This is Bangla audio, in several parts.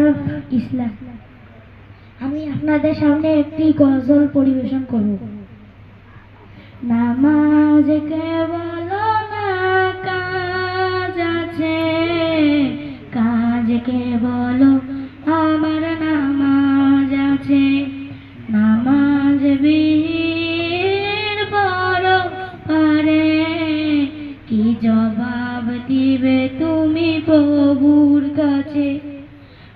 আরফ ইসলাম। আমি আপনাদের সামনে একটি গজল পরিবেশন করব। নামাজ কেবল না কাজ আছে, কাজ কেবল আমার নামাজ আছে। নামাজ বিহীন পরপারে কি জবাব দিবে তুমি প্রভুর কাছে?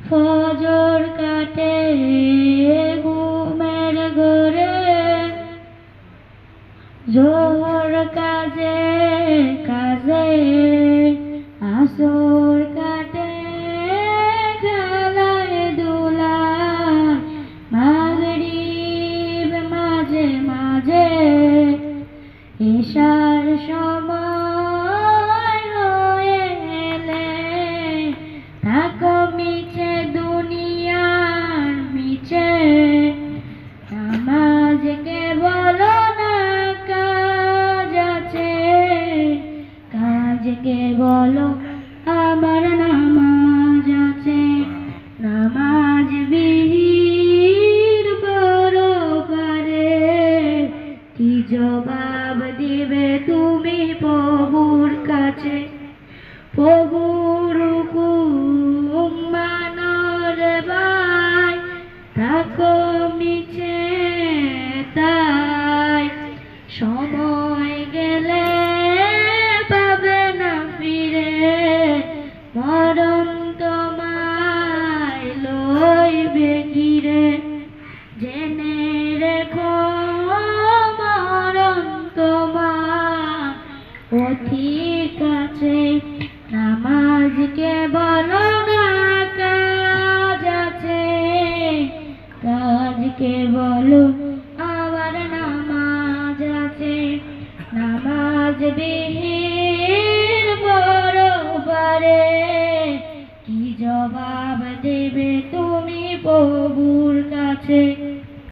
ফজর কাটে ঘুমের ঘরে, জোহর কাজে কাজে, আসর কাটে খেলায় ধুলায়, মাগরিব মাঝে মাঝে, এশার সময় হয়ে এলে থাকো মিছে দুনিয়ার মিছে। নামাজ কেবল না কাজ আছে, কাজ কেবল আমার নামাজ আছে। নামাজ বিহীন পরপারে কি জবাব দিবে তুমি প্রভুর কাছে? প্রভুর হুকুম মানো রে ভাই, থাকো মিছে তাই। সময় গেলে পাবে না ফিরে, মরণ তোমায় লইবে ঘিরে। জেনে রেখো মরণ তোমার পথিক আছে। নামাজ কেবল না কাজ আছে, কাজ কেবল আমার নামাজ আছে। নামাজ বিহীন পরপারে কি জবাব দেবে তুমি প্রভুর কাছে?